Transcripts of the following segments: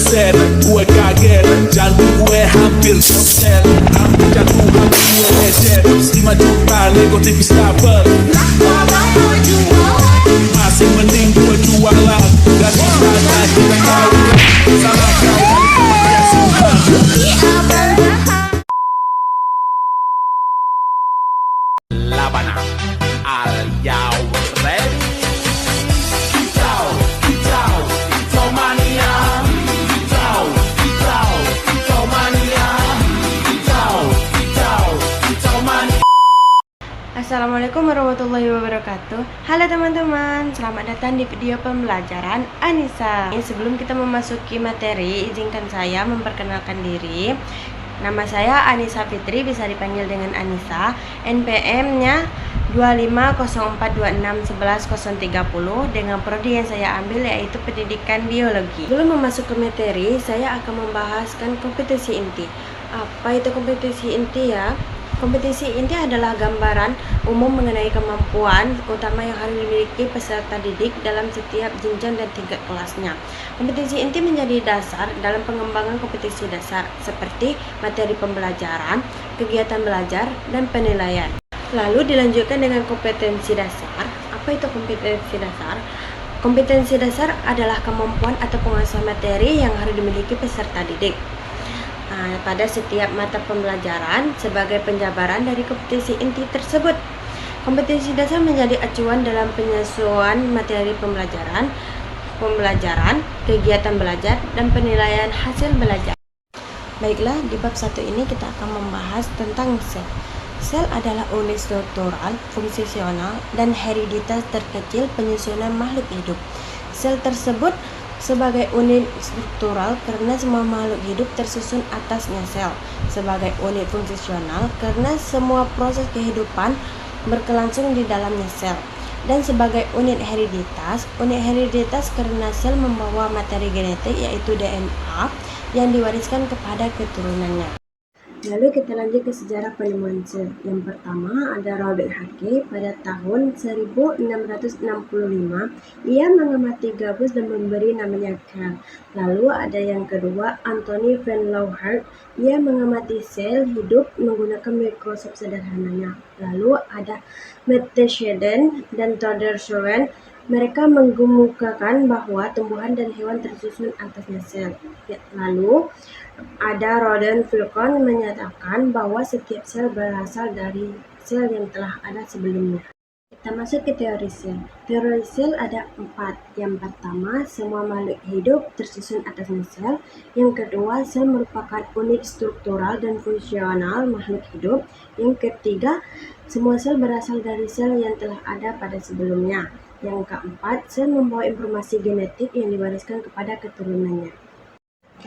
set, gue kaget, jantung gue hampir koset. Hampir jatuh, hampir gue lecet. 5 juta Lego TV Starbucks. Masih mending gue jualan. Gak susah kita tahu. Salah kau dari yang suka. Labana, are you ready? Kicau, kicau, kicau mania. Kicau, kicau, kicau mania. Kicau, kicau, kicau mania. Assalamualaikum warahmatullahi wabarakatuh. Halo teman-teman, selamat datang di video pembelajaran Anissa. Sebelum kita memasuki materi, izinkan saya memperkenalkan diri. Nama saya Anissa Fitri, bisa dipanggil dengan Anissa. NPM-nya 25042611030 dengan prodi yang saya ambil yaitu pendidikan biologi. Sebelum memasuki materi, saya akan membahaskan kompetisi inti. Apa itu kompetisi inti ya? Kompetisi inti adalah gambaran umum mengenai kemampuan utama yang harus dimiliki peserta didik dalam setiap jenjang dan tingkat kelasnya. Kompetisi inti menjadi dasar dalam pengembangan kompetisi dasar seperti materi pembelajaran, kegiatan belajar, dan penilaian. Lalu dilanjutkan dengan kompetensi dasar. Apa itu kompetensi dasar? Kompetensi dasar adalah kemampuan atau penguasaan materi yang harus dimiliki peserta didik pada setiap mata pembelajaran sebagai penjabaran dari kompetisi inti tersebut. Kompetisi dasar menjadi acuan dalam penyesuaian materi pembelajaran, kegiatan belajar, dan penilaian hasil belajar. Baiklah, di bab 1 ini kita akan membahas tentang sel. Sel adalah unit struktural, fungsional, dan hereditas terkecil penyusunan makhluk hidup. Sel tersebut sebagai unit struktural karena semua makhluk hidup tersusun atasnya sel, sebagai unit fungsional karena semua proses kehidupan berlangsung di dalamnya sel, dan sebagai unit hereditas karena sel membawa materi genetik yaitu DNA yang diwariskan kepada keturunannya. Lalu kita lanjut ke sejarah penemuan sel. Yang pertama ada Robert Hacke pada tahun 1665. Ia mengamati gabus dan memberi namanya Cell. Lalu ada yang kedua Anthony van Leeuwenhoek. Ia mengamati sel hidup menggunakan mikroskop sederhananya. Lalu ada Mattheson dan Theodor Schwann. Mereka mengemukakan bahwa tumbuhan dan hewan tersusun atasnya sel. Lalu ada Roden Fulcon menyatakan bahwa setiap sel berasal dari sel yang telah ada sebelumnya. Kita masuk ke teori sel. Teori sel ada 4. Yang pertama, semua makhluk hidup tersusun atasnya sel. Yang kedua, sel merupakan unit struktural dan fungsional makhluk hidup. Yang ketiga, semua sel berasal dari sel yang telah ada pada sebelumnya. Yang keempat, sel membawa informasi genetik yang diwariskan kepada keturunannya.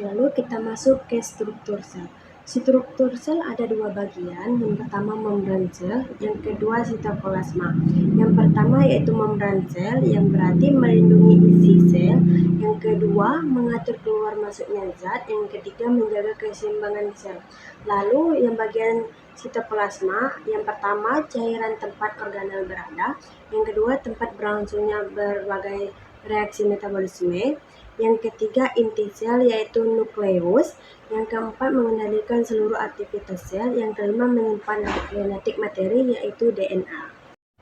Lalu kita masuk ke struktur sel. Struktur sel ada 2 bagian. Yang pertama membran sel, yang kedua sitoplasma. Yang pertama yaitu membran sel yang berarti melindungi isi sel. Yang kedua mengatur keluar masuknya zat. Yang ketiga menjaga keseimbangan sel. Lalu yang bagian sitoplasma, yang pertama cairan tempat organel berada, yang kedua tempat berlangsungnya berbagai reaksi metabolisme, yang ketiga inti sel yaitu nukleus, yang keempat mengendalikan seluruh aktivitas sel, yang kelima menyimpan genetik materi yaitu DNA.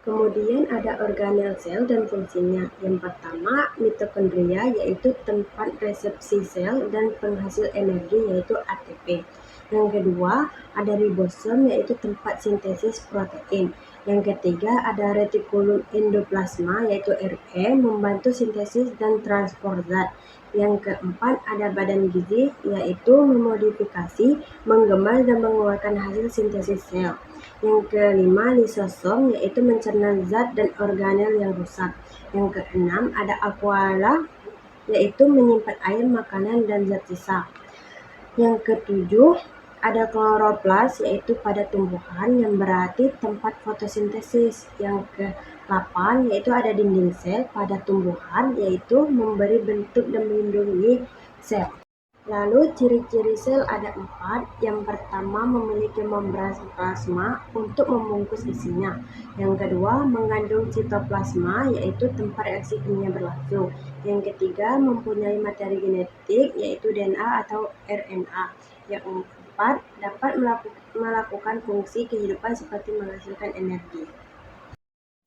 Kemudian ada organel sel dan fungsinya. Yang pertama mitokondria yaitu tempat resepsi sel dan penghasil energi yaitu ATP. Yang kedua ada ribosom yaitu tempat sintesis protein. Yang ketiga ada retikulum endoplasma yaitu RE membantu sintesis dan transport zat. Yang keempat ada badan gizi yaitu memodifikasi, menggemas dan mengeluarkan hasil sintesis sel. Yang kelima lisosom yaitu mencerna zat dan organel yang rusak. Yang keenam ada aquila yaitu menyimpan air, makanan dan zat sisa. Yang ketujuh ada kloroplas yaitu pada tumbuhan yang berarti tempat fotosintesis. Yang ke-8 yaitu ada dinding sel pada tumbuhan yaitu memberi bentuk dan melindungi sel. Lalu ciri-ciri sel ada 4. Yang pertama memiliki membran plasma untuk membungkus isinya. Yang kedua mengandung sitoplasma yaitu tempat reaksi kimia berlangsung. Yang ketiga, mempunyai materi genetik, yaitu DNA atau RNA. Yang keempat, dapat melakukan fungsi kehidupan seperti menghasilkan energi.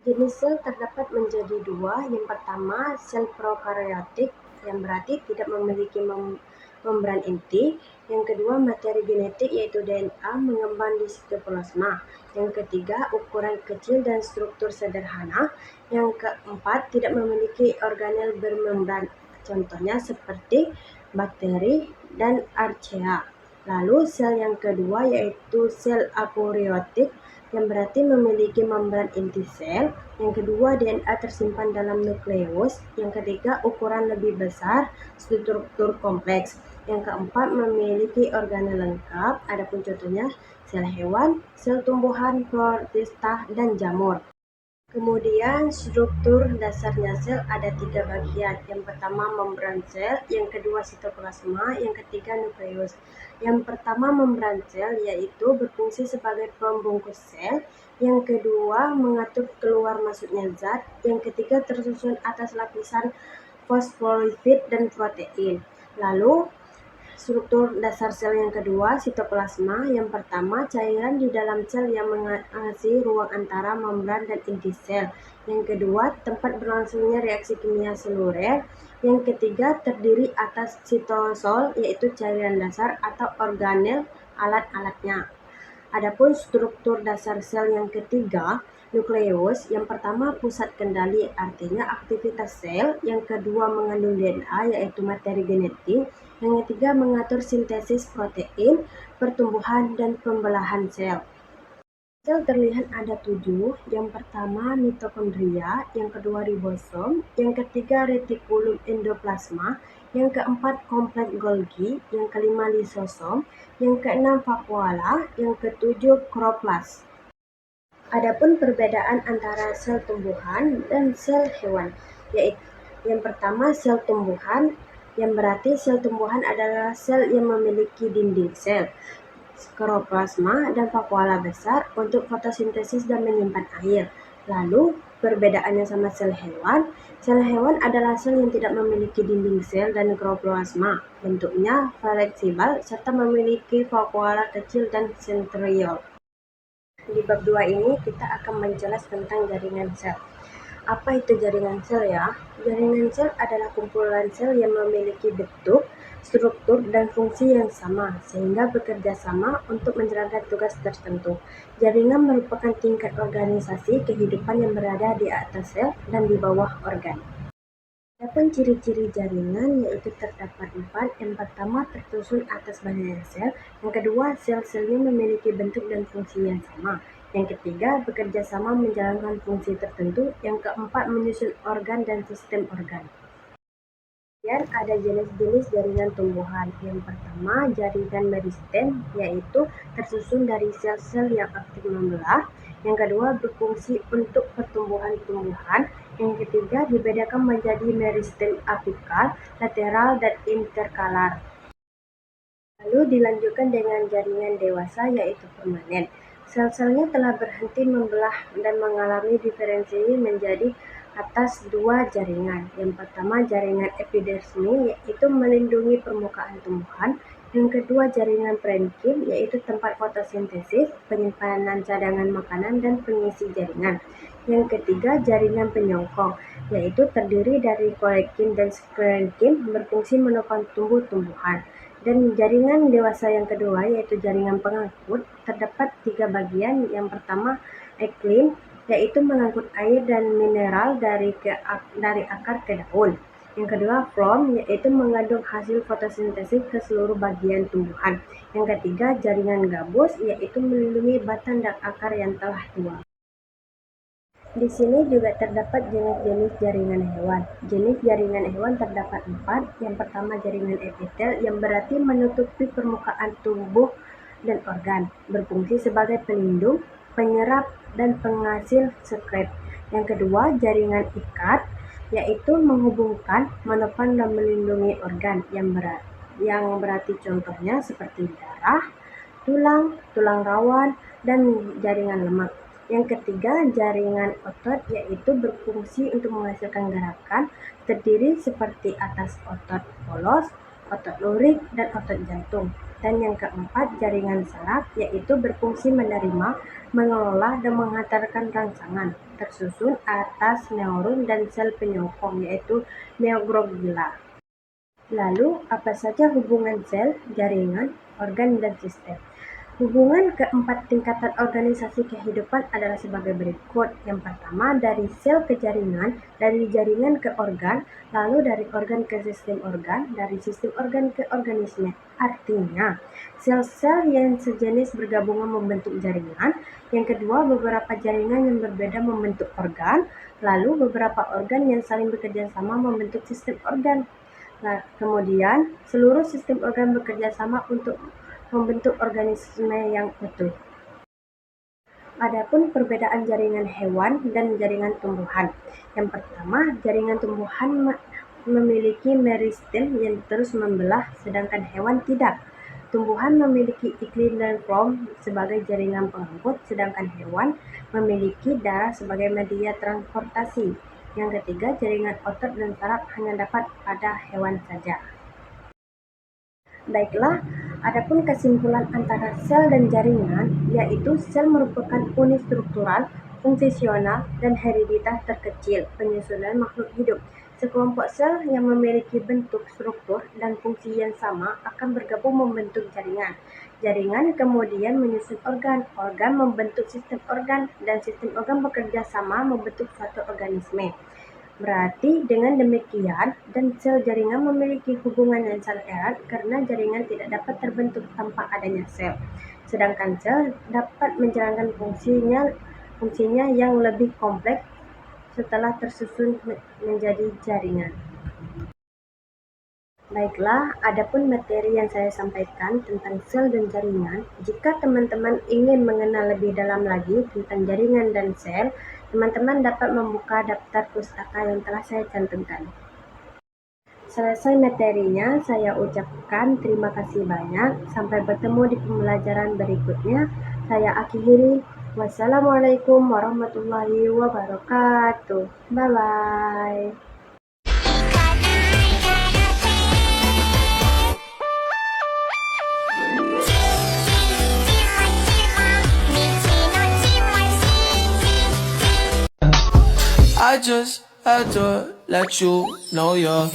Jenis sel terdapat menjadi dua. Yang pertama, sel prokaryotik, yang berarti tidak memiliki membran inti. Yang kedua, materi genetik yaitu DNA mengembang di sitoplasma. Yang ketiga, ukuran kecil dan struktur sederhana. Yang keempat, tidak memiliki organel bermembran. Contohnya seperti bakteri dan archaea. Lalu sel yang kedua yaitu sel aporiotik, yang berarti memiliki membran inti sel. Yang kedua, DNA tersimpan dalam nukleus. Yang ketiga, ukuran lebih besar, struktur kompleks. Yang keempat, memiliki organel lengkap. Adapun contohnya sel hewan, sel tumbuhan, protista, dan jamur. Kemudian struktur dasarnya sel ada 3 bagian. Yang pertama membran sel, yang kedua sitoplasma, yang ketiga nukleus. Yang pertama membran sel yaitu berfungsi sebagai pembungkus sel, yang kedua mengatur keluar masuknya zat, yang ketiga tersusun atas lapisan fosfolipid dan protein. Lalu struktur dasar sel yang kedua, sitoplasma. Yang pertama, cairan di dalam sel yang mengisi ruang antara membran dan inti sel. Yang kedua, tempat berlangsungnya reaksi kimia seluler. Yang ketiga, terdiri atas sitosol, yaitu cairan dasar atau organel alat-alatnya. Adapun struktur dasar sel yang ketiga, nukleus. Yang pertama, pusat kendali, artinya aktivitas sel. Yang kedua, mengandung DNA, yaitu materi genetik. Yang ketiga, mengatur sintesis protein, pertumbuhan, dan pembelahan sel. Sel terlihat ada 7. Yang pertama, mitokondria. Yang kedua, ribosom. Yang ketiga, retikulum endoplasma. Yang keempat, kompleks Golgi. Yang kelima, lisosom. Yang keenam, vakuola. Yang ketujuh, kloroplas. Adapun perbedaan antara sel tumbuhan dan sel hewan, yaitu yang pertama sel tumbuhan, yang berarti sel tumbuhan adalah sel yang memiliki dinding sel, kloroplasma, dan vakuola besar untuk fotosintesis dan menyimpan air. Lalu perbedaannya sama sel hewan adalah sel yang tidak memiliki dinding sel dan kloroplasma, bentuknya fleksibel serta memiliki vakuola kecil dan sentriol. Di bab 2 ini kita akan menjelaskan tentang jaringan sel. Apa itu jaringan sel ya? Jaringan sel adalah kumpulan sel yang memiliki bentuk, struktur, dan fungsi yang sama, sehingga bekerja sama untuk menjalankan tugas tertentu. Jaringan merupakan tingkat organisasi kehidupan yang berada di atas sel dan di bawah organ. Adapun ciri-ciri jaringan yaitu terdapat 4. Yang pertama, tersusun atas banyak sel. Yang kedua, sel-selnya memiliki bentuk dan fungsi yang sama. Yang ketiga, bekerja sama menjalankan fungsi tertentu. Yang keempat, menyusun organ dan sistem organ. Kemudian ada jenis-jenis jaringan tumbuhan. Yang pertama, jaringan meristem, yaitu tersusun dari sel-sel yang aktif membelah. Yang kedua, berfungsi untuk pertumbuhan tumbuhan. Yang ketiga, dibedakan menjadi meristem apikal, lateral, dan interkalar. Lalu dilanjutkan dengan jaringan dewasa, yaitu permanen. Sel-selnya telah berhenti membelah dan mengalami diferensiasi menjadi atas 2 jaringan. Yang pertama, jaringan epidermis, yaitu melindungi permukaan tumbuhan. Yang kedua, jaringan parenkim, yaitu tempat fotosintesis, penyimpanan cadangan makanan, dan pengisi jaringan. Yang ketiga, jaringan penyongkong, yaitu terdiri dari kolekin dan sklerenkim, berfungsi menopang tumbuh-tumbuhan. Dan jaringan dewasa yang kedua, yaitu jaringan pengangkut, terdapat 3 bagian. Yang pertama, eklim, yaitu mengangkut air dan mineral dari akar ke daun. Yang kedua, phloem, yaitu mengandung hasil fotosintesis ke seluruh bagian tumbuhan. Yang ketiga, jaringan gabus, yaitu melindungi batang dan akar yang telah tua. Di sini juga terdapat jenis-jenis jaringan hewan. Jenis jaringan hewan terdapat 4. Yang pertama, jaringan epitel, yang berarti menutupi permukaan tubuh dan organ, berfungsi sebagai pelindung, penyerap, dan penghasil sekret. Yang kedua, jaringan ikat, yaitu menghubungkan, menopang, dan melindungi organ yang berarti contohnya seperti darah, tulang rawan, dan jaringan lemak. Yang ketiga, jaringan otot yaitu berfungsi untuk menghasilkan gerakan terdiri seperti atas otot polos, otot lurik, dan otot jantung. Dan yang keempat, jaringan saraf yaitu berfungsi menerima, mengelola, dan menghantarkan rangsangan, tersusun atas neuron dan sel penyokong yaitu neuroglila. Lalu, apa saja hubungan sel, jaringan, organ, dan sistem? Hubungan keempat tingkatan organisasi kehidupan adalah sebagai berikut. Yang pertama, dari sel ke jaringan, dari jaringan ke organ, lalu dari organ ke sistem organ, dari sistem organ ke organisme. Artinya, sel-sel yang sejenis bergabungan membentuk jaringan. Yang kedua, beberapa jaringan yang berbeda membentuk organ, lalu beberapa organ yang saling bekerja sama membentuk sistem organ. Nah, kemudian seluruh sistem organ bekerja sama untuk membentuk organisme yang utuh. Adapun perbedaan jaringan hewan dan jaringan tumbuhan. Yang pertama, jaringan tumbuhan memiliki meristem yang terus membelah, sedangkan hewan tidak. Tumbuhan memiliki iklim dan floem sebagai jaringan pengangkut, sedangkan hewan memiliki darah sebagai media transportasi. Yang ketiga, jaringan otot dan saraf hanya dapat pada hewan saja. Baiklah, adapun kesimpulan antara sel dan jaringan, yaitu sel merupakan unit struktural, fungsional, dan hereditas terkecil penyusunan makhluk hidup. Sekelompok sel yang memiliki bentuk, struktur, dan fungsi yang sama akan bergabung membentuk jaringan. Jaringan kemudian menyusun organ, organ membentuk sistem organ, dan sistem organ bekerja sama membentuk suatu organisme. Berarti dengan demikian, dan sel jaringan memiliki hubungan yang sangat erat karena jaringan tidak dapat terbentuk tanpa adanya sel. Sedangkan sel dapat menjalankan fungsinya yang lebih kompleks setelah tersusun menjadi jaringan. Baiklah, adapun materi yang saya sampaikan tentang sel dan jaringan, jika teman-teman ingin mengenal lebih dalam lagi tentang jaringan dan sel, teman-teman dapat membuka daftar pustaka yang telah saya cantumkan. Selesai materinya, saya ucapkan terima kasih banyak. Sampai bertemu di pembelajaran berikutnya. Saya akhiri. Wassalamualaikum warahmatullahi wabarakatuh. Bye-bye. I just had to let you know you're